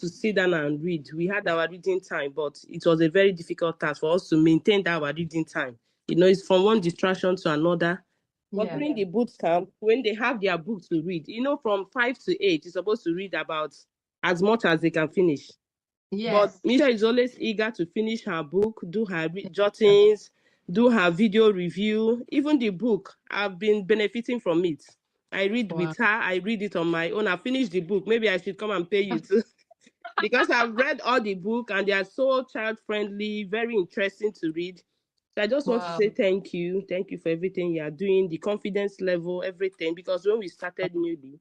to sit down and read. We had our reading time, but it was a very difficult task for us to maintain our reading time. It's from one distraction to another. But during the boot camp, when they have their book to read, from 5 to 8, you're supposed to read about as much as they can finish. But Misha is always eager to finish her book, do her jottings, do her video review. Even the book, I've been benefiting from it. I read with her. I read it on my own. I finished the book. Maybe I should come and pay you too. Because I've read all the book and they are so child-friendly, very interesting to read. So I just want to say thank you. Thank you for everything you are doing, the confidence level, everything. Because when we started newly,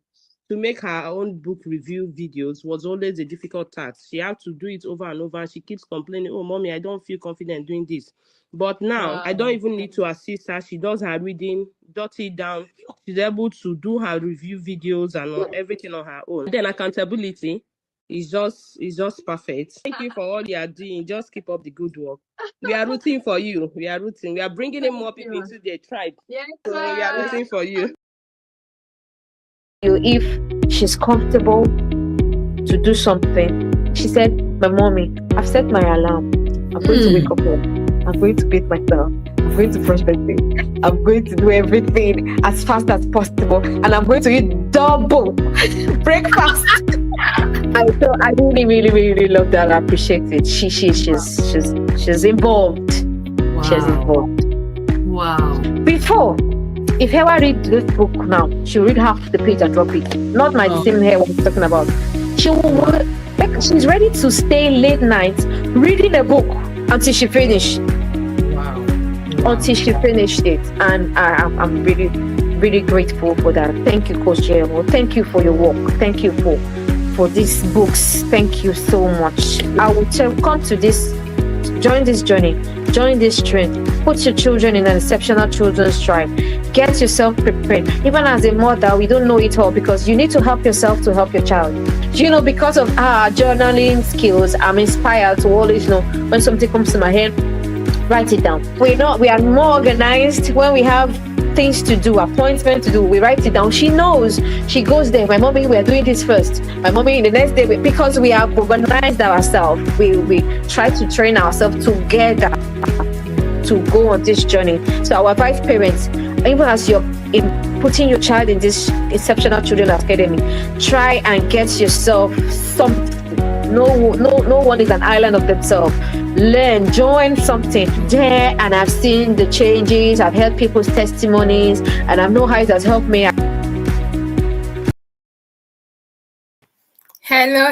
to make her own book review videos was always a difficult task. She had to do it over and over. And she keeps complaining, oh, mommy, I don't feel confident doing this. But now I don't even need to assist her. She does her reading, jot it down. She's able to do her review videos and everything on her own. Then accountability is just perfect. Thank you for all you are doing. Just keep up the good work. We are rooting for you. We are rooting. We are bringing in more people into the tribe. So we are rooting for you. If she's comfortable to do something, she said, my mommy, I've set my alarm. I'm going to wake up early. I'm going to bathe myself. I'm going to brush my teeth. I'm going to do everything as fast as possible. And I'm going to eat double breakfast. I really, really, really love that. I appreciate it. She's involved. Wow. She's involved. Wow. Before, if Hewa read this book now, she'll read half the page and drop it. Not my same Hewa I'm talking about. She's ready to stay late nights reading a book until she finished. Wow. Until she finished it. And I'm really, really grateful for that. Thank you, Coach Jemo. Thank you for your work. Thank you for these books. Thank you so much. I will come to this, join this journey, join this trend. Put your children in an exceptional children's tribe. Get yourself prepared. Even as a mother, we don't know it all because you need to help yourself to help your child. Because of our journaling skills, I'm inspired to always know when something comes to my head, write it down. We are more organized when we have things to do, appointment to do. We write it down. She knows. She goes there. My mommy, we are doing this first. My mommy, the next day, because we have organized ourselves, we try to train ourselves together to go on this journey. So our advise parents, even as you're putting your child in this exceptional children academy, try and get yourself something. No one is an island of themselves. Learn, join something there, and I've seen the changes. I've heard people's testimonies, and I know how it has helped me. Hello,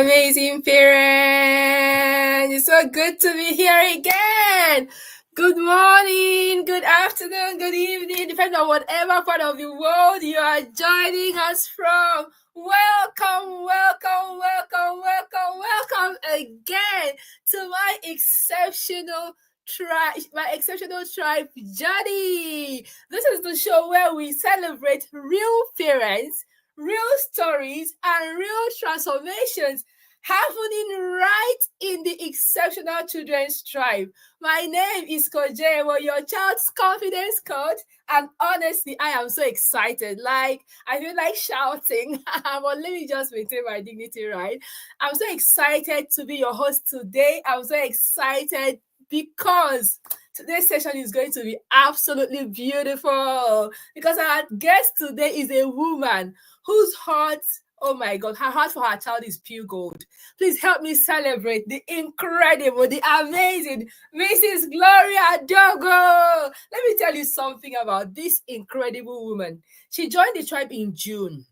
amazing parents. It's so good to be here again. Good morning, good afternoon, good evening, depending on whatever part of the world you are joining us from. Welcome again to my exceptional tribe journey. This is the show where we celebrate real parents, real stories, and real transformations happening right in the exceptional children's tribe. My name is Coach Jemo, your child's confidence coach, and honestly, I am so excited. I feel like shouting, but let me just maintain my dignity, right? I'm so excited to be your host today. I'm so excited because today's session is going to be absolutely beautiful because our guest today is a woman whose heart, oh my God, her heart for her child is pure gold. Please help me celebrate the incredible, the amazing Mrs. Gloria Dogwoh. Let me tell you something about this incredible woman. She joined the tribe in June.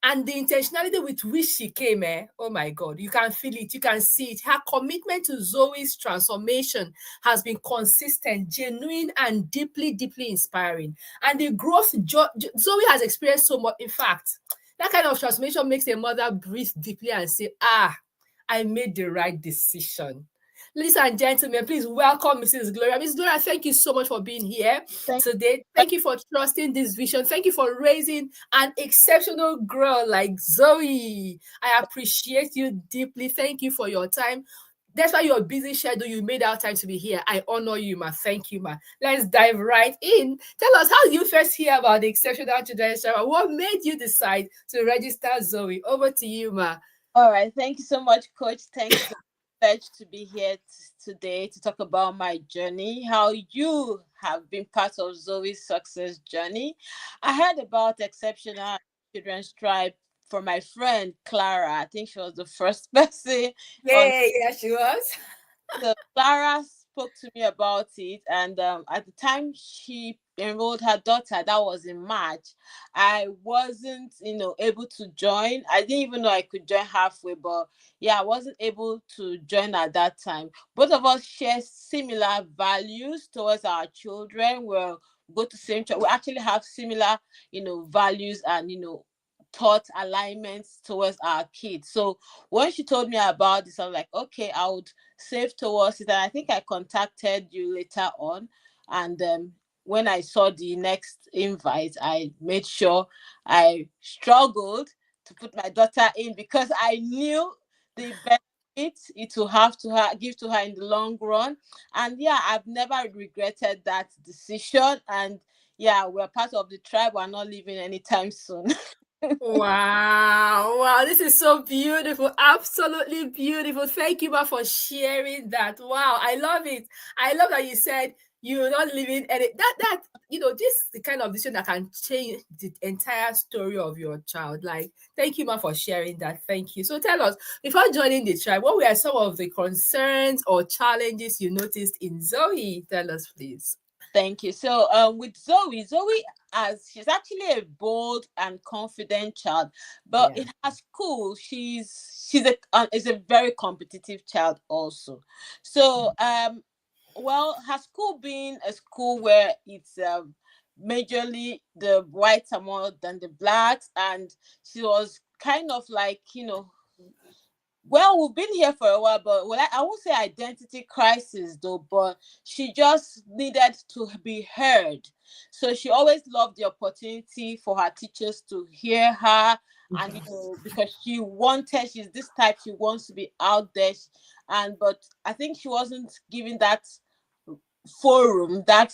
And the intentionality with which she came, oh my God, you can feel it, you can see it. Her commitment to Zoe's transformation has been consistent, genuine, and deeply, deeply inspiring. And the growth Zoe has experienced so much. In fact, that kind of transformation makes a mother breathe deeply and say, I made the right decision. Ladies and gentlemen, please welcome Mrs. Gloria. Mrs. Gloria, thank you so much for being here today. Thank you for trusting this vision. Thank you for raising an exceptional girl like Zoe. I appreciate you deeply. Thank you for your time. That's why your busy schedule, you made our time to be here. I honor you, ma. Thank you, ma. Let's dive right in. Tell us, how did you first hear about the exceptional children's tribe? What made you decide to register Zoe? Over to you, ma. All right. Thank you so much, Coach. Thanks. It's a privilege to be here today to talk about my journey, how you have been part of Zoe's success journey. I heard about Exceptional Children's Tribe from my friend Clara. I think she was the first person on. Yeah, yeah, she was. So Clara spoke to me about it, and at the time she enrolled her daughter, that was in March. I wasn't, able to join. I didn't even know I could join halfway, but yeah, I wasn't able to join at that time. Both of us share similar values towards our children. We'll go to same church. We actually have similar, values and thought alignments towards our kids. So when she told me about this, I was like, okay, I would save towards it. And I think I contacted you later on. And when I saw the next invite, I made sure I struggled to put my daughter in because I knew the benefits it will have to her give to her in the long run. And yeah, I've never regretted that decision. And yeah, we're part of the tribe. We're not leaving anytime soon. Wow, wow, this is so beautiful. Absolutely beautiful. Thank you, Ma, for sharing that. Wow, I love it. I love that you said you're not living any that this is the kind of decision that can change the entire story of your child. Like, thank you, Ma, for sharing that. Thank you. So tell us, before joining the tribe, what were some of the concerns or challenges you noticed in Zoe? Tell us, please. Thank you. So, with Zoe, as she's actually a bold and confident child, but Yeah. in her school, she's is a very competitive child also. So, well, her school being a school where it's majorly the whites are more than the blacks, and she was kind of like well, we've been here for a while, but well, I won't say identity crisis though, but she just needed to be heard. So she always loved the opportunity for her teachers to hear her, and because she's this type, she wants to be out there, and but I think she wasn't given that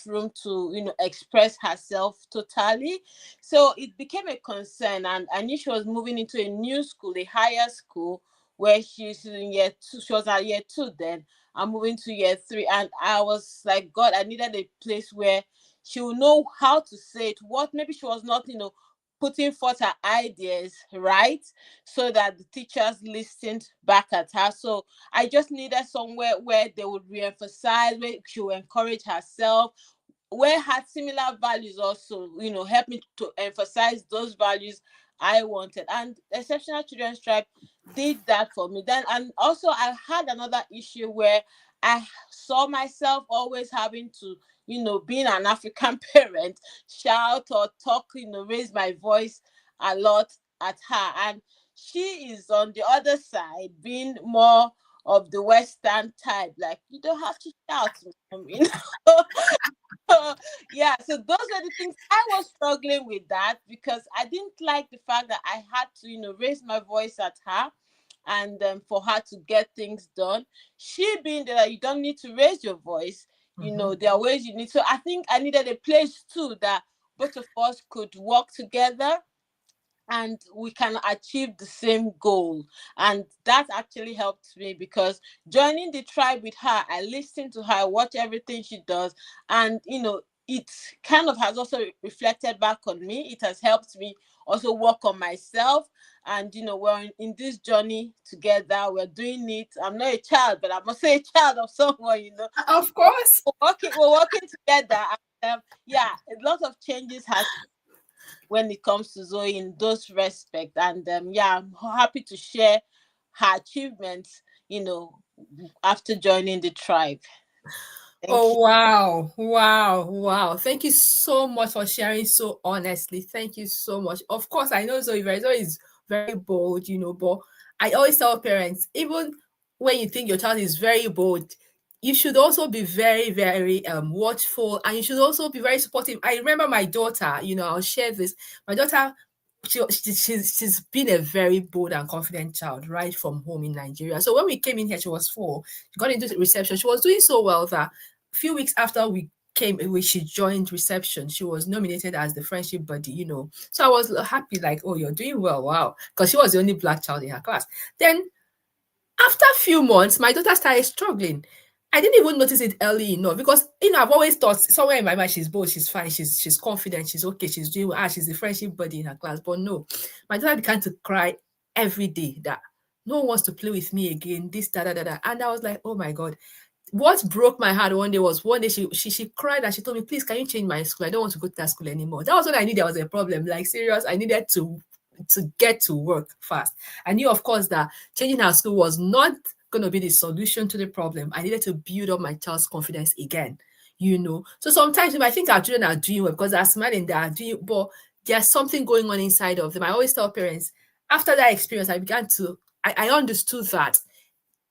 room to express herself totally. So it became a concern, and I knew she was moving into a new school, a higher school, where she's in year two. She was at year two then. I'm moving to year three, and I was like, God, I needed a place where she would know how to say it, what maybe she was not putting forth her ideas right, so that the teachers listened back at her. So I just needed somewhere where they would re-emphasize, where she would encourage herself, where had similar values also, help me to emphasize those values I wanted. And Exceptional Children's Tribe did that for me. Then, and also I had another issue where I saw myself always having to, being an African parent, shout or talk, raise my voice a lot at her. And she is on the other side, being more of the Western type, like you don't have to shout, yeah, so those are the things I was struggling with, that because I didn't like the fact that I had to, raise my voice at her, and for her to get things done. She being that you don't need to raise your voice, there are ways you need. So I think I needed a place too that both of us could work together and we can achieve the same goal. And that actually helped me because joining the tribe with her, I listen to her, watch everything she does, and it kind of has also reflected back on me. It has helped me also work on myself, and we're in this journey together. We're doing it. I'm not a child, but I must say a child of someone. Of course. We're working together. And, yeah, a lot of changes has when it comes to Zoe in those respects. And yeah, I'm happy to share her achievements, after joining the tribe. Thank you. Oh, wow. Wow. Wow. Thank you so much for sharing so honestly. Thank you so much. Of course, I know Zoe is very bold, but I always tell parents, even when you think your child is very bold, you should also be very, very watchful, and you should also be very supportive. I remember my daughter, I'll share this. My daughter, she's been a very bold and confident child right from home in Nigeria. So when we came in here, she was 4. She got into the reception. She was doing so well that few weeks after we she joined reception. She was nominated as the friendship buddy, So I was happy, like, oh, you're doing well, wow, because she was the only black child in her class. Then after a few months, my daughter started struggling. I didn't even notice it early enough because I've always thought somewhere in my mind she's bold, she's fine, she's confident, she's okay, she's doing well, she's the friendship buddy in her class. But no, my daughter began to cry every day that no one wants to play with me again, this, da. And I was like, oh my God. What broke my heart one day was one day she cried and she told me, please, can you change my school? I don't want to go to that school anymore. That was when I knew there was a problem. Like, serious, I needed to get to work fast. I knew, of course, that changing her school was not going to be the solution to the problem. I needed to build up my child's confidence again, So sometimes you might think our children are doing well because they're smiling, they are doing, but there's something going on inside of them. I always tell parents, after that experience, I understood that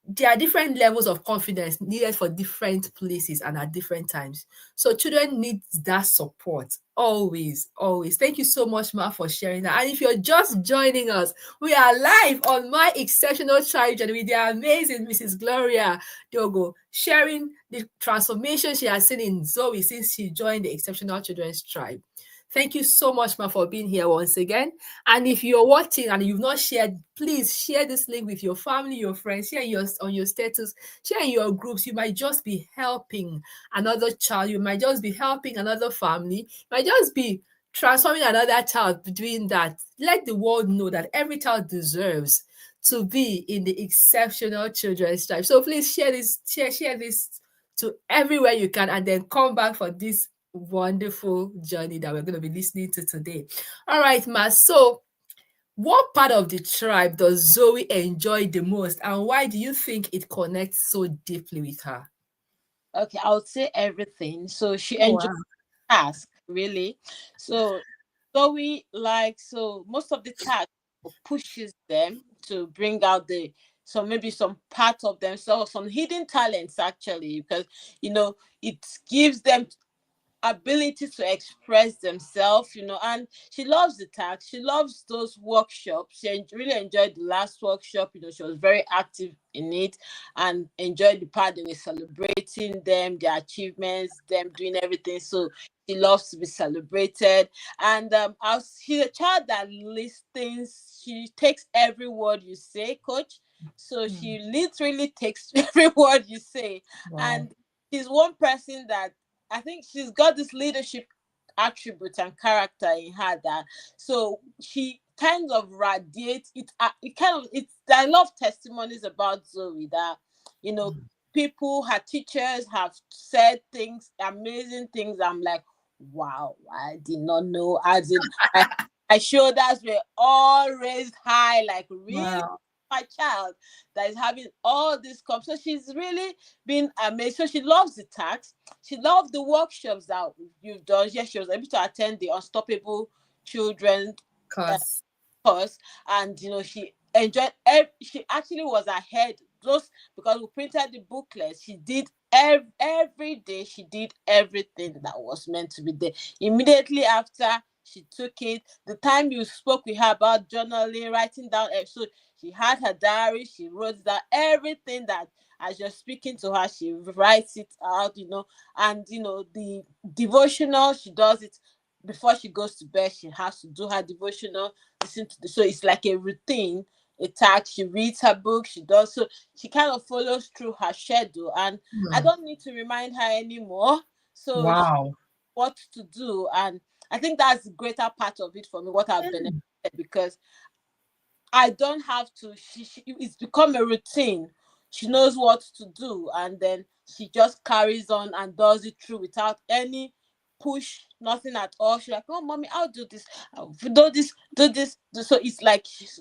there are different levels of confidence needed for different places and at different times. So children need that support always, always. Thank you so much, Ma, for sharing that. And if you're just joining us, we are live on My Exceptional Child Journey with the amazing Mrs. Gloria Dogwoh, sharing the transformation she has seen in Zoe since she joined the Exceptional Children's Tribe. Thank you so much, Ma, for being here once again. And if you're watching and you've not shared, please share this link with your family, your friends, share on your status, share in your groups. You might just be helping another child. You might just be helping another family. You might just be transforming another child doing that. Let the world know that every child deserves to be in the Exceptional Children's Tribe. So please share this to everywhere you can, and then come back for this wonderful journey that we're going to be listening to today. All right, Ma. So what part of the tribe does Zoe enjoy the most, and why do you think it connects so deeply with her? Okay, I would say everything. So she Oh, enjoys wow. the task, really. So most of the task pushes them to bring out maybe some part of themselves, some hidden talents actually, because it gives them ability to express themselves, and she loves the task. She loves those workshops. She really enjoyed the last workshop. She was very active in it and enjoyed the part they were celebrating them, their achievements, them doing everything. So she loves to be celebrated. And she's a child that listens. She takes every word you say, Coach. So she literally takes every word you say. Wow. And she's one person that I think she's got this leadership attribute and character in her that so she kind of radiates it. I love testimonies about Zoe that people, her teachers have said things, amazing things. I'm like, wow, I did not know. As in, my shoulders were all raised high, like really. Wow. My child that is having all this so she's really been amazed. So she loves the task. She loved the workshops that you've done. Yes, she was able to attend the Unstoppable Children Course. course, and she enjoyed. She actually was ahead because we printed the booklet. She did every day. She did everything that was meant to be there. Immediately after she took it, the time you spoke with her about journaling, writing down, so she had her diary. She wrote down everything that as you're speaking to her, she writes it out, and the devotional, she does it before she goes to bed. She has to do her devotional, listen to so it's like a routine, a task. She reads her book, she does, so she kind of follows through her schedule, and I don't need to remind her anymore. So wow. what to do, and I think that's the greater part of it for me, what I've benefited, because I don't have to. It's become a routine. She knows what to do, and then she just carries on and does it through without any push, nothing at all. She's like, "Oh, mommy, I'll do this. I'll do this, do this." So it's like she's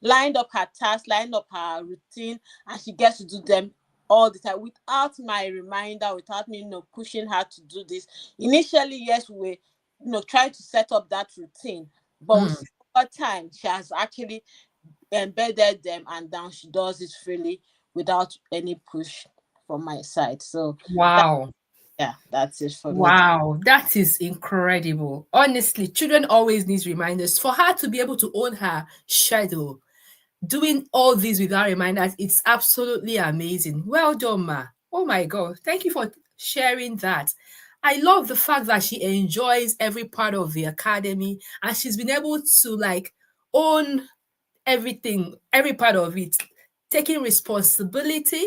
lined up her tasks, lined up her routine, and she gets to do them all the time without my reminder, without me, pushing her to do this. Initially, yes, we trying to set up that routine, but over time, she has actually embedded them, and now she does it freely without any push from my side. So wow. That's it for me. Wow, that is incredible. Honestly, children always need reminders. For her to be able to own her schedule, doing all this without reminders, it's absolutely amazing. Well done, Ma. Oh my God. Thank you for sharing that. I love the fact that she enjoys every part of the academy, and she's been able to like own everything, every part of it, taking responsibility,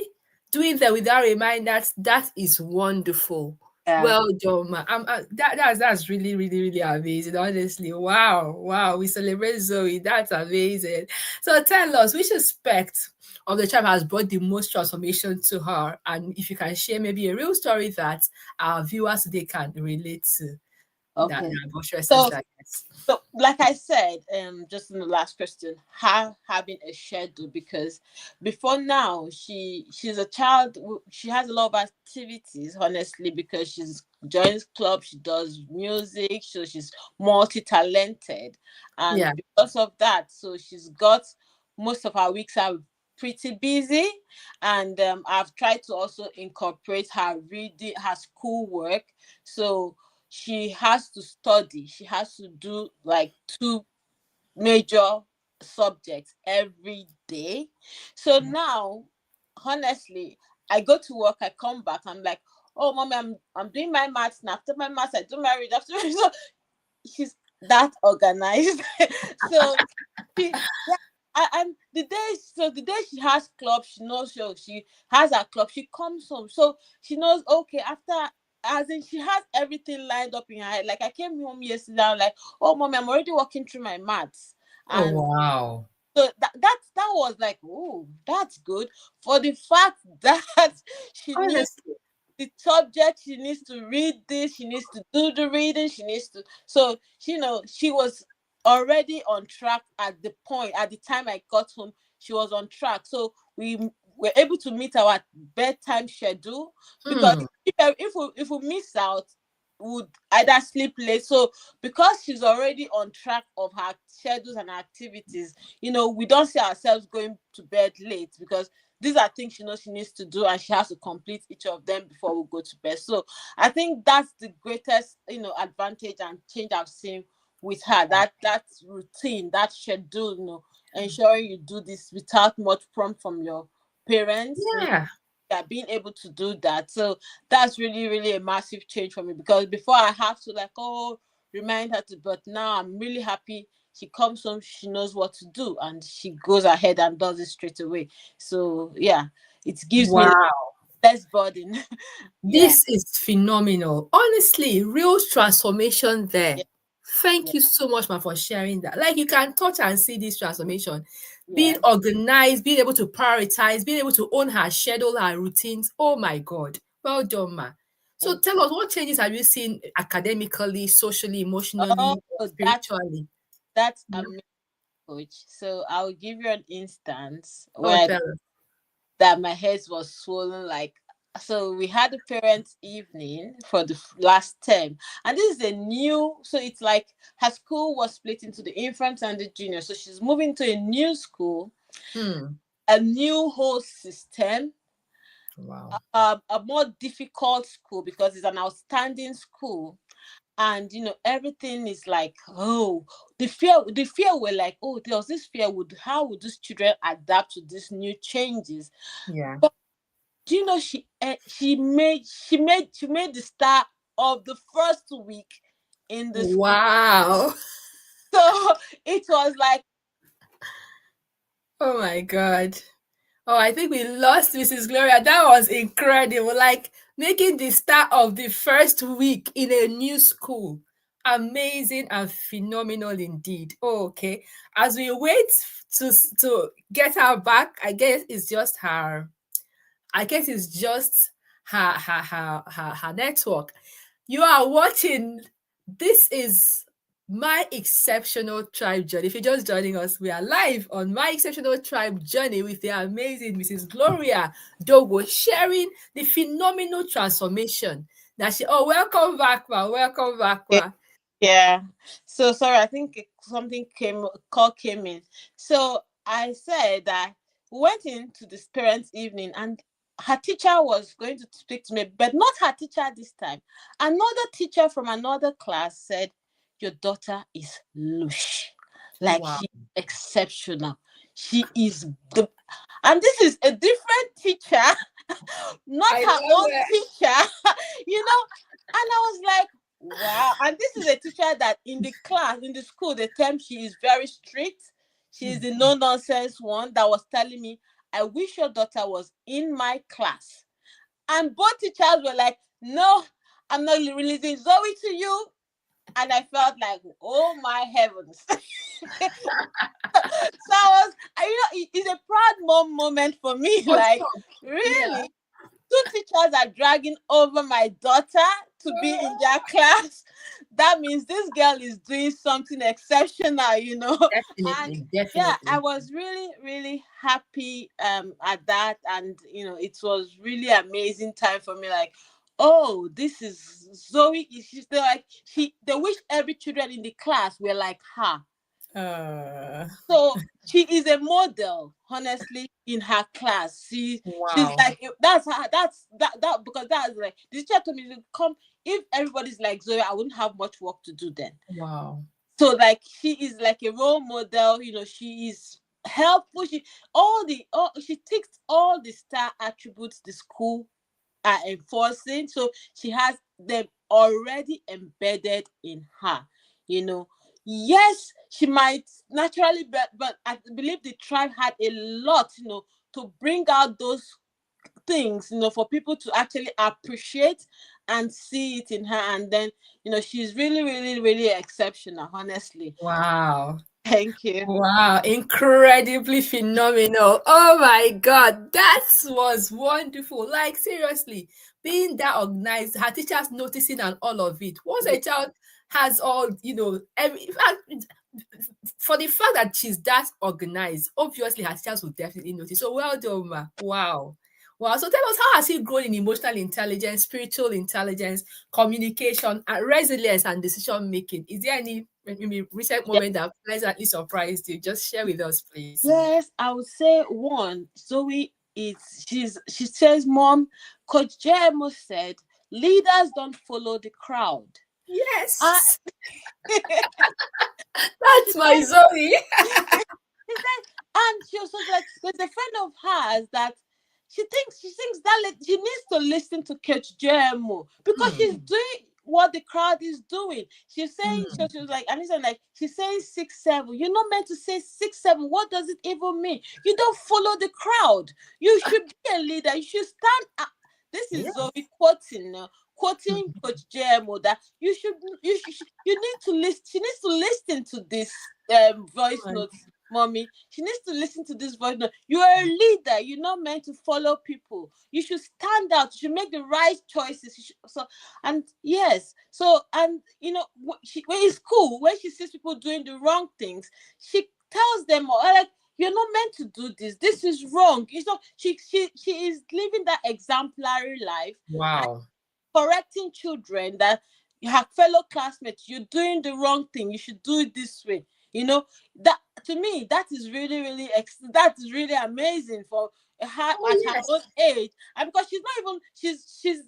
doing that without reminders. That is wonderful. Yeah. Well done, ma. That's really, really, really amazing. Honestly, wow, wow. We celebrate Zoe. That's amazing. So tell us, which aspect of the child has brought the most transformation to her, and if you can share maybe a real story that our viewers today can relate to, that Okay. addresses So that. Yes. So, like I said, just in the last question, her having a schedule, because before now she's a child. She has a lot of activities, honestly, because she's joins club, she does music, so she's multi-talented, Yeah. and because of that, so she's got most of her weeks are pretty busy, and I've tried to also incorporate her reading, her schoolwork, so she has to study. She has to do like two major subjects every day. So now, honestly, I go to work, I come back, I'm like, oh mommy, I'm doing my maths, and after my maths, I do my read after so she's that organized. So she yeah, and the day she has club, she knows she has her club, she comes home. So she knows, okay, after, as in, she has everything lined up in her head. Like, I came home yesterday, I'm like, oh mommy, I'm already working through my maths. Oh And wow. so that was like, oh, that's good. For the fact that she knew Honestly. the subject, she needs to read this, she needs to do the reading, she needs to, so she was already on track at the time I got home. She was on track, so we were able to meet our bedtime schedule, because Hmm. if we miss out, we would either sleep late. So because she's already on track of her schedules and activities, we don't see ourselves going to bed late, because these are things she knows she needs to do, and she has to complete each of them before we go to bed. So I think that's the greatest, advantage and change I've seen with her. That routine, that schedule, ensuring you do this without much prompt from your parents. Yeah. Yeah, being able to do that. So that's really, really a massive change for me, because before I have to like, oh, remind her to, but now I'm really happy. She comes home, she knows what to do, and she goes ahead and does it straight away. So yeah, it gives me Wow. less burden. Yeah. This is phenomenal. Honestly, real transformation there. Yeah. Thank Yeah. you so much, ma, for sharing that. Like, you can touch and see this transformation. Being Yeah. organized, being able to prioritize, being able to own her schedule, her routines. Oh my God. Well done, ma. So Thank tell us, what changes have you seen academically, socially, Oh, emotionally, or that's spiritually? that's Yeah. amazing, coach. So I'll give you an instance Oh, where tell us. that my head was swollen, like, so we had a parents evening for the last term, and this is a new, so it's like her school was split into the infant and the junior, so she's moving to a new school, Hmm. a new whole system, Wow. a more difficult school, because it's an outstanding school. And everything is like, oh, the fear were like, oh, there was this fear, how would these children adapt to these new changes? Yeah. Do you know, she made the star of the first week in the school. Wow. So it was like, Oh my God. Oh, I think we lost Mrs. Gloria. That was incredible. Like, making the start of the first week in a new school. Amazing and phenomenal indeed. Oh, okay. As we wait to get her back, I guess it's just her network. You are watching. This is My Exceptional Tribe Journey. If you're just joining us, we are live on My Exceptional Tribe Journey with the amazing Mrs. Gloria Dogwoh, sharing the phenomenal transformation that she. Oh, welcome back, ma. Welcome back, ma. yeah. So sorry, I think something call came in. So I said that we went into this parents' evening, and her teacher was going to speak to me, but not her teacher this time. Another teacher from another class said, "Your daughter is lush, like Wow. she's exceptional. She is the," and this is a different teacher, not I her love own it. teacher. you know I was like, wow. And this is a teacher that in the class, in the school, the term she is very strict. She is the no-nonsense one that was telling me, I wish your daughter was in my class. And both teachers were like, no, I'm not releasing Zoe to you. And I felt like, oh my heavens. So it's a proud mom moment for me. Like, really? Two teachers are dragging over my daughter to be in their class. That means this girl is doing something exceptional, And yeah, I was really, really happy at that. And it was really amazing time for me. Like, oh, this is Zoe. She's like they wish every children in the class were like her. So she is a model, honestly, in her class. She's like that's her, that because that's like the teacher told me to come. If everybody's like Zoe, I wouldn't have much work to do then. Wow. So like she is like a role model, she is helpful. She ticks all the star attributes the school are enforcing. So she has them already embedded in her, Yes, she might naturally, but I believe the tribe had a lot, to bring out those things, for people to actually appreciate and see it in her. And then, she's really, really, really exceptional, honestly. Wow. Thank you. Wow, incredibly phenomenal. Oh my God, that was wonderful. Like, seriously, being that organized, her teachers noticing and all of it. Once a child has all, for the fact that she's that organized, obviously her teachers will definitely notice. So well done, ma. Wow. Wow. So tell us, how has he grown in emotional intelligence, spiritual intelligence, communication, and resilience and decision making? Is there any maybe recent moment that pleasantly surprised you? Just share with us, please. Yes, I would say one, Zoe she says, Mom, Coach JMO said, leaders don't follow the crowd. Yes. That's my Zoe. And she also like, there's a friend of hers that she thinks that she needs to listen to Coach JMO because she's doing what the crowd is doing. She's saying, so she was like, and listen, like, she's saying 6-7. You're not meant to say 6-7. What does it even mean? You don't follow the crowd. You should be a leader. You should stand up. This is Zoe quoting Coach JMO that you need to listen. She needs to listen to this voice notes. Mommy, she needs to listen to this voice note. You are a leader. You're not meant to follow people. You should stand out. You should make the right choices. When it's cool, when she sees people doing the wrong things, she tells them, like, you're not meant to do this. This is wrong. She is living that exemplary life. Wow. Correcting children that her fellow classmates, you're doing the wrong thing. You should do it this way. That to me, that is really, really that is really amazing for her at her own age. And because she's not even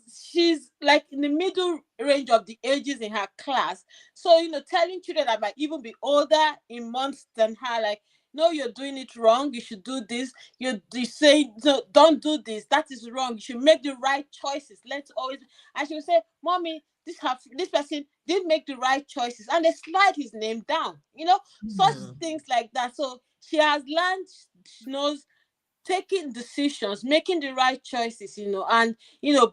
she's like in the middle range of the ages in her class. So telling children that might even be older in months than her, like, no, you're doing it wrong. You should do this. You say, no, don't do this. That is wrong. You should make the right choices. Let's always. And she will say, Mommy, this person did make the right choices, and they slide his name down. Such things like that. So she has learned. She knows taking decisions, making the right choices. And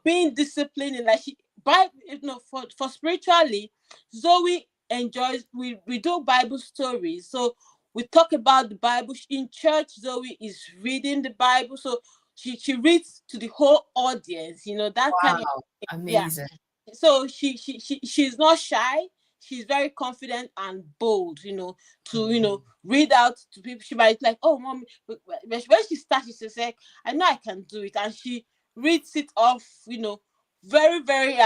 being disciplined. And like for spiritually, Zoe enjoys. We do Bible stories. So we talk about the Bible in church. Zoe is reading the Bible, so she reads to the whole audience. That kind of amazing. Yeah. So she's not shy. She's very confident and bold. To read out to people. She might like, oh, Mom. When she starts, she says, I know I can do it, and she reads it off. Very, very,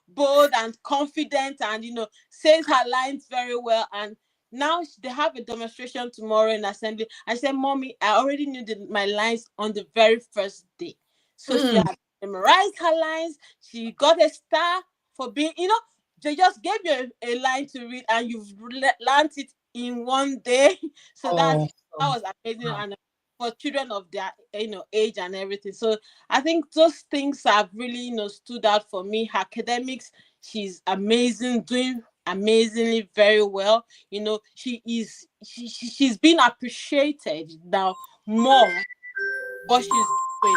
bold and confident, and says her lines very well. And now they have a demonstration tomorrow in assembly. I said, Mommy, I already knew my lines on the very first day. So she had memorized her lines. She got a star for being, they just gave you a line to read and you've learned it in one day. So that was amazing. And for children of their age and everything. So I think those things have really stood out for me. Her academics, she's amazing, doing amazingly very well. She's been appreciated now more what she's doing.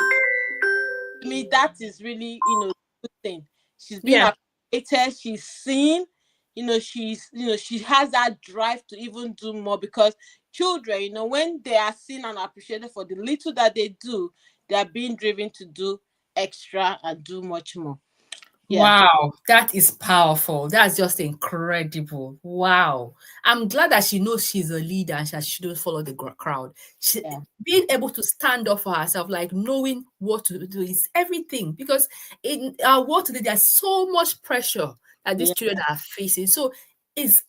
To me, that is really good thing. She's been Yeah. appreciated, she's seen, she has that drive to even do more, because children, when they are seen and appreciated for the little that they do, they are being driven to do extra and do much more. Yeah. Wow, that is powerful. That's just incredible. Wow. I'm glad that she knows she's a leader and she shouldn't follow the crowd. Yeah. Being able to stand up for herself, like knowing what to do, is everything. Because in our world today, there's so much pressure that these Yeah. children are facing. So it's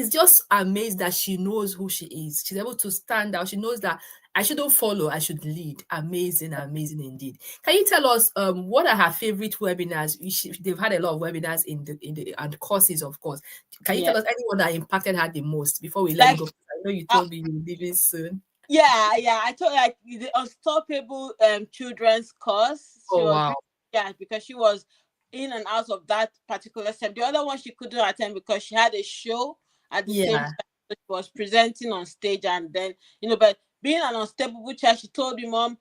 just amazing that she knows who she is. She's able to stand out. She knows that I shouldn't follow, I should lead. Amazing, amazing indeed. Can you tell us what are her favorite webinars? They've had a lot of webinars in the and courses, of course. Can you Yeah. tell us anyone that impacted her the most before we let you Like, go? I know you told me you're leaving soon. yeah, I told, like, the unstoppable children's course. She Oh was wow. really, yeah, because she was in and out of that particular sem. The other one she couldn't attend because she had a show at the same Yeah. time. So she was presenting on stage, and then but being an unstable child, she told me, Mom,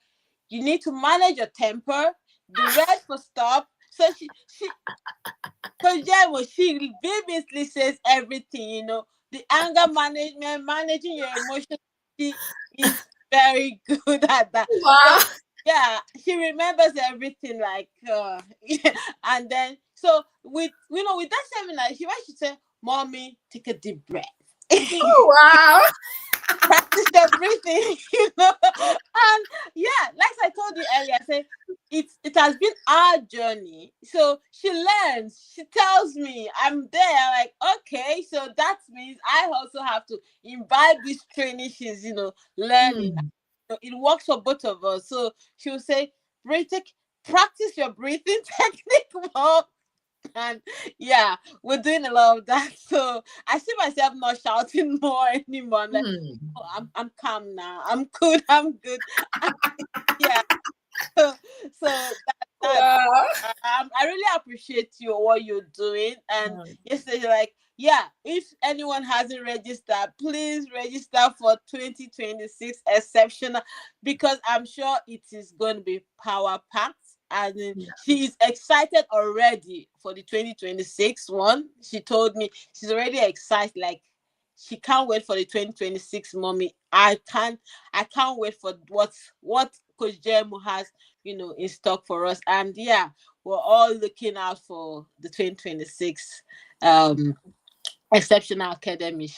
you need to manage your temper. The red for stop. So she vividly says everything. The anger management, managing your emotions. She is very good at that. So Wow. yeah, she remembers everything, like and then so with that seminar, she said, Mommy, take a deep breath. Oh wow. Practice your breathing, and yeah, like I told you earlier, I said it has been our journey. So she learns, she tells me, I'm there, like, okay, so that means I also have to imbibe this training she's learning. Hmm. It works for both of us. So she will say, practice your breathing technique, Mom. And yeah, we're doing a lot of that. So I see myself not shouting more anymore. I'm like, Hmm. oh, I'm calm now. I'm good. I'm good. Yeah. So that Wow. I really appreciate you, what you're doing. And yesterday, like, yeah, if anyone hasn't registered, please register for 2026 exceptional, because I'm sure it is going to be power packed. And she is excited already for the 2026 one. She told me she's already excited, like she can't wait for the 2026. Mommy, I can't wait for what Coach Jemu has in stock for us. And yeah, we're all looking out for the 2026 exceptional academy.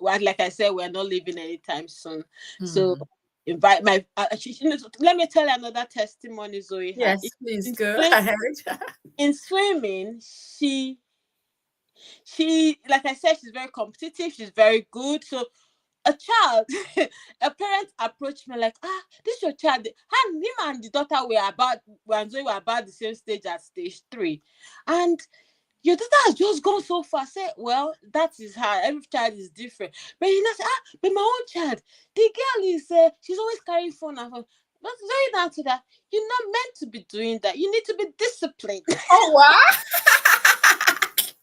Like I said, we're not leaving anytime soon. So Hmm. invite my let me tell you another testimony Zoe had. Yes, please In, go swim, ahead. in swimming, she like I said, she's very competitive, she's very good. So a child, a parent approached me like, this your child. And him and the daughter were about the same stage at stage 3. And your daughter has just gone so far. Say, well, that is her. Every child is different. But you know, say, but my own child, the girl is, she's always carrying phone and phone. But very down to that, you're not meant to be doing that. You need to be disciplined. Oh wow.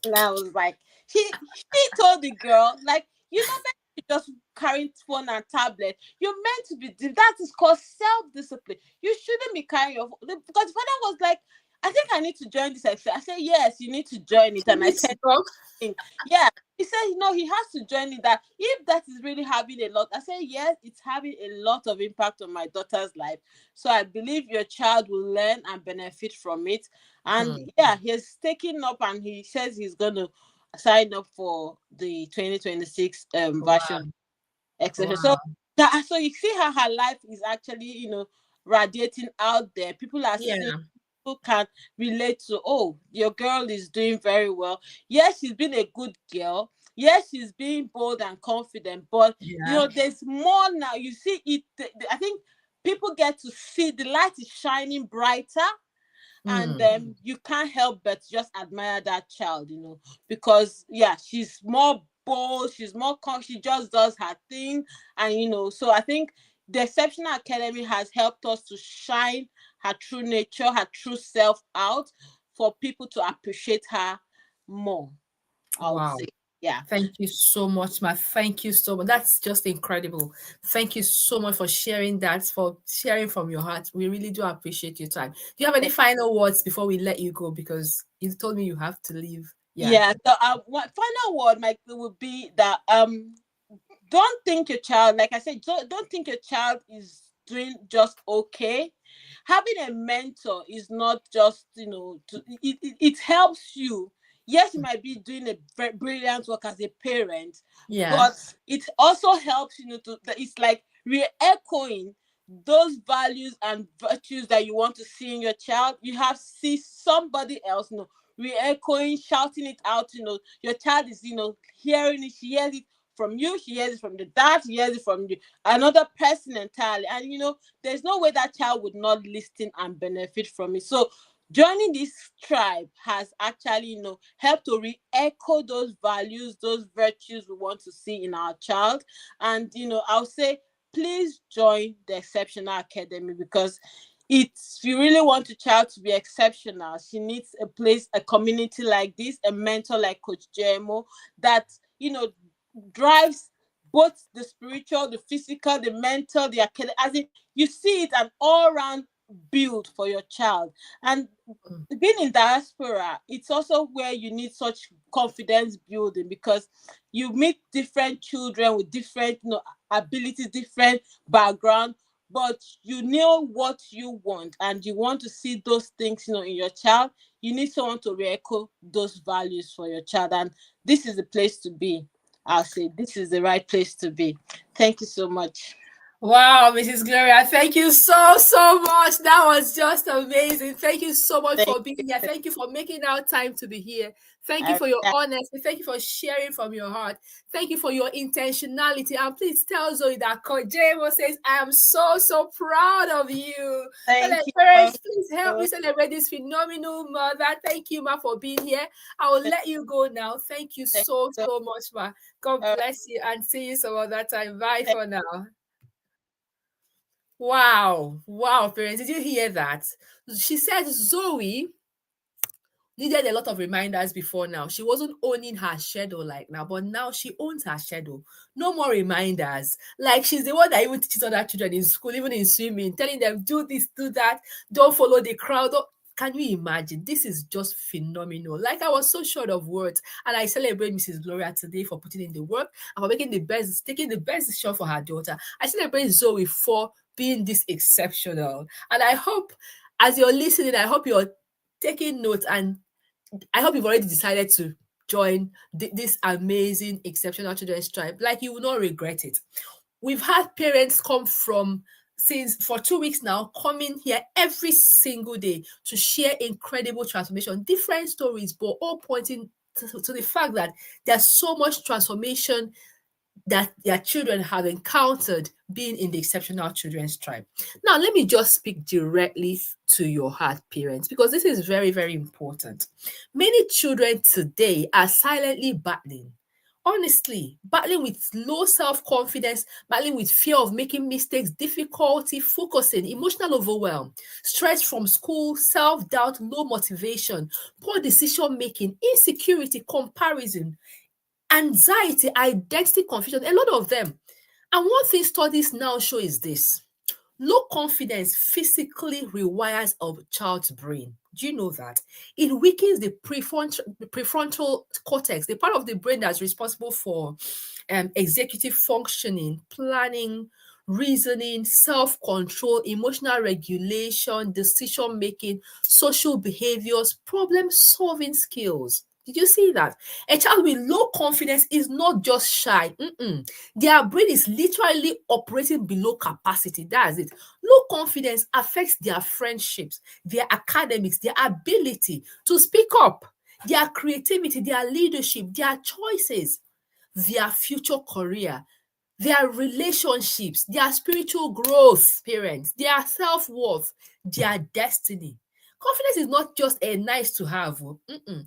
And I was like, she told the girl, like, you're not meant to be just carrying phone and tablet. You're meant to be, that is called self-discipline. You shouldn't be carrying your phone. Because the father was like, I think I need to join this exercise. I said, yes, you need to join it. You And I need said, to talk. yeah. He said, he has to join it. That if that is really having a lot, I said, yes, it's having a lot of impact on my daughter's life. So I believe your child will learn and benefit from it. And Hmm. yeah, he's taking up, and he says he's going to sign up for the 2026 Wow. version, etc. So Wow. so you see how her life is actually radiating out there. People are seeing, Yeah. people can relate to, oh, your girl is doing very well. Yes, she's been a good girl. Yes, she's being bold and confident, but Yeah. there's more now. You see it. I think people get to see the light is shining brighter, and Hmm. you can't help but just admire that child, because yeah, she's more bold, she's more she just does her thing. And so I think the Exceptional Academy has helped us to shine her true nature, her true self out for people to appreciate her more, I would say. Yeah. Thank you so much, Ma. Thank you so much. That's just incredible. Thank you so much for sharing that, for sharing from your heart. We really do appreciate your time. Do you have any final words before we let you go? Because you told me you have to leave. Yeah. So one final word would be that don't think your child, like I said, don't think your child is doing just okay. Having a mentor is not just, it helps you. Yes, you might be doing a very brilliant work as a parent, but it also helps, it's like re-echoing those values and virtues that you want to see in your child. You have to see somebody else, re-echoing, shouting it out. Your child is, hearing it. She hears it from you, she hears it from the dad, she hears it from another person entirely. And there's no way that child would not listen and benefit from it. So joining this tribe has actually, helped to re-echo those values, those virtues we want to see in our child. And I'll say, please join the Exceptional Academy, because if you really want your child to be exceptional, she needs a place, a community like this, a mentor like Coach Jemo that drives both the spiritual, the physical, the mental, the academic. As in, you see it an all-round build for your child. And being in diaspora, it's also where you need such confidence building, because you meet different children with different abilities, different background, but you know what you want and you want to see those things in your child. You need someone to re-echo those values for your child, and this is the place to be. I'll say this is the right place to be. Thank you so much. Wow, Mrs. Gloria, thank you so much. That was just amazing. Thank you so much for being here. Thank you for making our time to be here. Thank you for your honesty. Thank you for sharing from your heart. Thank you for your intentionality. And please tell Zoe that Coach Jemo says, I am so proud of you. Thank you. Parents, please help me celebrate this phenomenal mother. Thank you, Ma, for being here. I will let you go now. Thank you so much, Ma. God bless you and see you some other time. Bye for now. Wow, parents, did you hear that? She said Zoe needed a lot of reminders before now. She wasn't owning her schedule like now, but now she owns her schedule. No more reminders. Like, she's the one that even teaches other children in school, even in swimming, telling them, do this, do that, don't follow the crowd. Can you imagine? This is just phenomenal. Like, I was so short of words, and I celebrate Mrs. Gloria today for putting in the work and for taking the best decision for her daughter. I celebrate Zoe for being this exceptional. And I hope, as you're listening, I hope you're taking notes, and I hope you've already decided to join this amazing Exceptional Children's Tribe. Like, you will not regret it. We've had parents come for 2 weeks now, coming here every single day to share incredible transformation, different stories, but all pointing to the fact that there's so much transformation that their children have encountered being in the Exceptional Children's Tribe. Now, let me just speak directly to your heart, parents, because this is very, very important. Many children today are silently battling with low self-confidence, battling with fear of making mistakes, difficulty focusing, emotional overwhelm, stress from school, self-doubt, low motivation, poor decision-making, insecurity, comparison, anxiety, identity confusion, a lot of them. And one thing studies now show is this: low confidence physically rewires a child's brain. Do you know that? It weakens the prefrontal cortex, the part of the brain that's responsible for executive functioning, planning, reasoning, self-control, emotional regulation, decision-making, social behaviors, problem-solving skills. Did you see that? A child with low confidence is not just shy. Their brain is literally operating below capacity. That's it. Low confidence affects their friendships, their academics, their ability to speak up, their creativity, their leadership, their choices, their future career, their relationships, their spiritual growth, parents, their self-worth, their destiny. Confidence is not just a nice to have.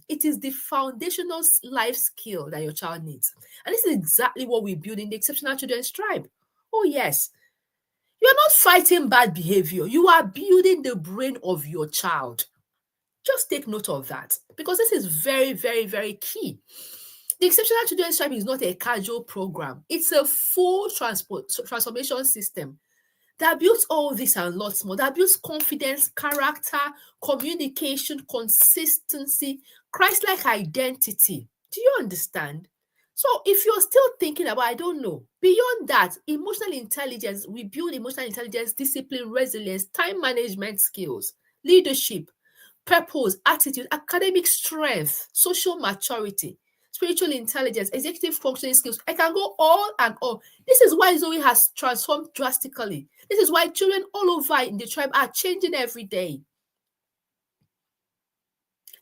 It is the foundational life skill that your child needs. And this is exactly what we build in the Exceptional Children's Tribe. Oh, yes. You are not fighting bad behavior. You are building the brain of your child. Just take note of that, because this is very, very, very key. The Exceptional Children's Tribe is not a casual program. It's a full transformation system that builds all this and lots more. That builds confidence, character, communication, consistency, Christ-like identity. Do you understand? So if you're still thinking about, I don't know, beyond that, emotional intelligence, we build emotional intelligence, discipline, resilience, time management skills, leadership, purpose, attitude, academic strength, social maturity, spiritual intelligence, executive functioning skills. I can go on and on. This is why Zoe has transformed drastically. This is why children all over in the tribe are changing every day.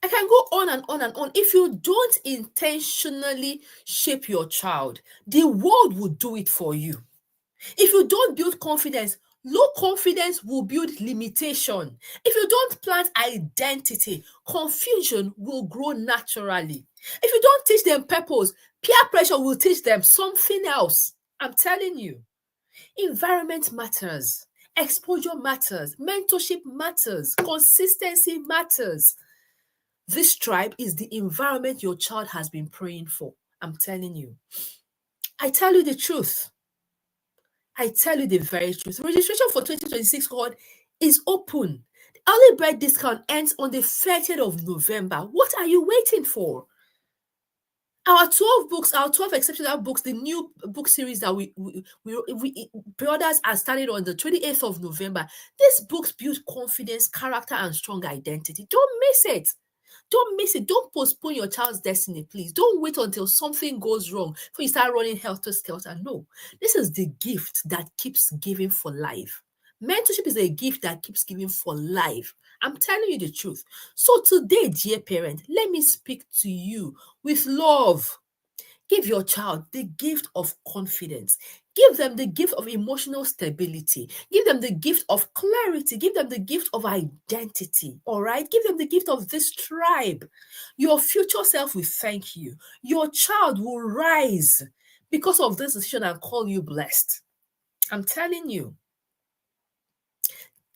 I can go on and on and on. If you don't intentionally shape your child, the world will do it for you. If you don't build confidence, low confidence will build limitation. If you don't plant identity, confusion will grow naturally. If you don't teach them purpose, peer pressure will teach them something else. I'm telling you. Environment matters. Exposure matters. Mentorship matters. Consistency matters. This tribe is the environment your child has been praying for. I'm telling you. I tell you the truth. I tell you the very truth. Registration for 2026 cohort is open. The early bird discount ends on the 30th of November. What are you waiting for? Our 12 books, our 12 exceptional books, the new book series that we pre-orders are started on the 28th of November. These books build confidence, character, and strong identity. Don't miss it. Don't miss it. Don't postpone your child's destiny, please. Don't wait until something goes wrong before you start running helter-skelter. No, this is the gift that keeps giving for life. Mentorship is a gift that keeps giving for life. I'm telling you the truth. So today, dear parent, let me speak to you with love. Give your child the gift of confidence. Give them the gift of emotional stability. Give them the gift of clarity. Give them the gift of identity. All right? Give them the gift of this tribe. Your future self will thank you. Your child will rise because of this decision and call you blessed. I'm telling you.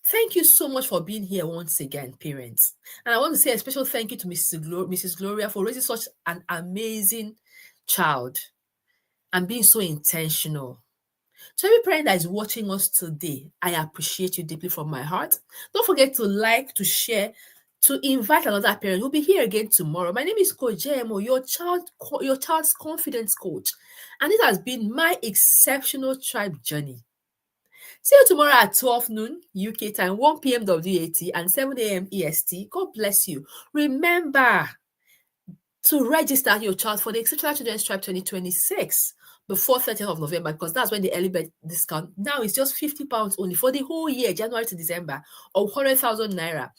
Thank you so much for being here once again, parents. And I want to say a special thank you to Mrs. Gloria for raising such an amazing child and being so intentional. To every parent that is watching us today, I appreciate you deeply from my heart. Don't forget to like, to share, to invite another parent. We'll be here again tomorrow. My name is Coach JMO, your child's confidence coach. And it has been my exceptional tribe journey. See you tomorrow at 12 noon UK time, 1 p.m. WAT, and 7 a.m. EST. God bless you. Remember to register your child for the Exceptional Children's Tribe 2026 before 30th of November, because that's when the early bird discount. Now it's just £50 only for the whole year, January to December, or 100,000 naira.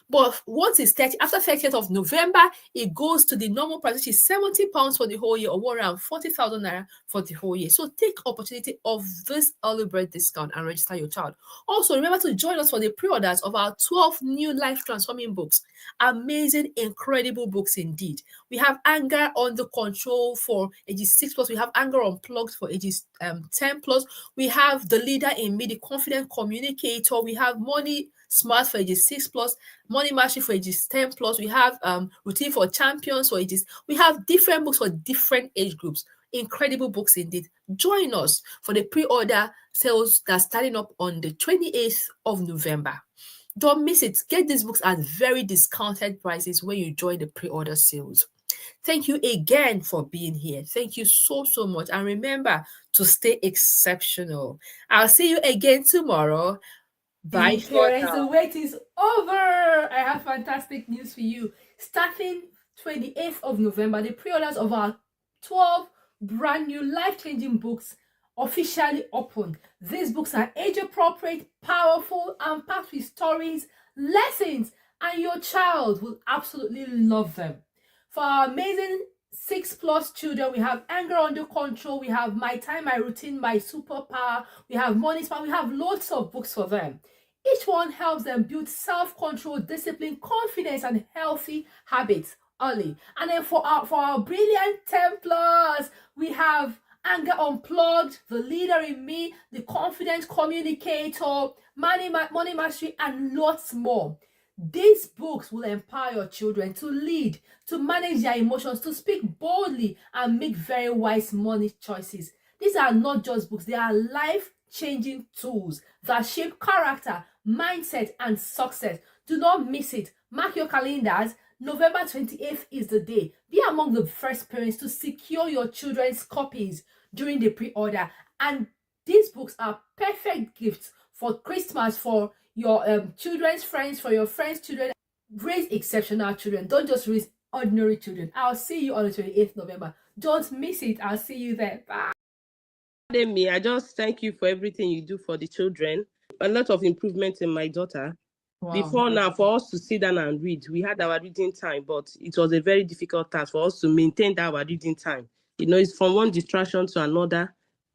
But once it's 30, after 30th of November, it goes to the normal price, which is £70 for the whole year, or around 40,000 naira for the whole year. So take opportunity of this early bird discount and register your child. Also, remember to join us for the pre-orders of our 12 new life transforming books. Amazing, incredible books indeed. We have Anger Under Control for ages 6+. We have Anger Unplugged for ages 10+. We have The Leader in Me, the Confident Communicator. We have Money Smart for ages 6+. Money Mastery for ages 10+. We have Routine for Champions for ages. We have different books for different age groups. Incredible books indeed. Join us for the pre-order sales that's starting up on the 28th of November. Don't miss it. Get these books at very discounted prices when you join the pre-order sales. Thank you again for being here. Thank you so much. And remember to stay exceptional. I'll see you again tomorrow. Bye for now. The wait is over. I have fantastic news for you. Starting 28th of November, the pre-orders of our 12 brand new life-changing books officially open. These books are age-appropriate, powerful, and packed with stories, lessons, and your child will absolutely love them. For our amazing 6+ children, we have Anger Under Control, we have My Time, My Routine, My Superpower, we have Money Smart, we have loads of books for them. Each one helps them build self-control, discipline, confidence, and healthy habits early. And then for our brilliant 10+, we have Anger Unplugged, The Leader in Me, The Confident Communicator, Money Mastery, and lots more. These books will empower your children to lead, to manage their emotions, to speak boldly, and make very wise money choices. These are not just books, they are life-changing tools that shape character, mindset, and success. Do not miss it. Mark your calendars. November 28th is the day. Be among the first parents to secure your children's copies during the pre-order. And these books are perfect gifts for Christmas, for your children's friends, for your friends' children. Raise exceptional children. Don't just raise ordinary children. I'll see you on the 28th November. Don't miss it. I'll see you there. Bye. Me, I just thank you for everything you do for the children. A lot of improvement in my daughter. Wow. Before now, for us to sit down and read, we had our reading time, but it was a very difficult task for us to maintain our reading time. It's from one distraction to another.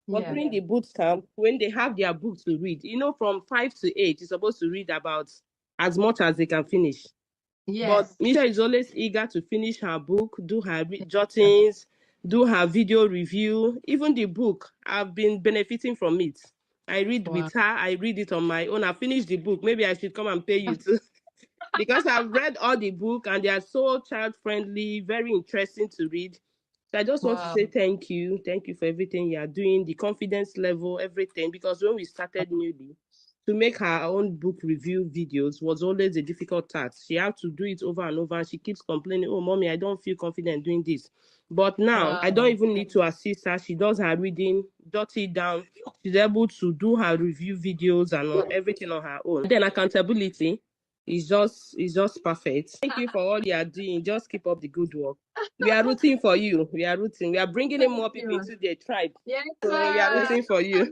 But during the boot camp, when they have their book to read, from 5 to 8, you're supposed to read about as much as they can finish. But Misha is always eager to finish her book, do her jottings, do her video review. Even the book, I've been benefiting from it. I read with her. I read it on my own. I finished the book. Maybe I should come and pay you too. Because I've read all the book and they are so child-friendly, very interesting to read. So I just want to say thank you. Thank you for everything you are doing, the confidence level, everything. Because when we started newly, to make her own book review videos was always a difficult task. She had to do it over and over, and she keeps complaining, "Oh, mommy, I don't feel confident doing this." But now I don't even need to assist her. She does her reading, jot it down. She's able to do her review videos and everything on her own. Then accountability is just perfect. Thank you for all you are doing. Just keep up the good work. We are rooting for you. We are rooting. We are bringing in more people into the tribe. So we are rooting for you.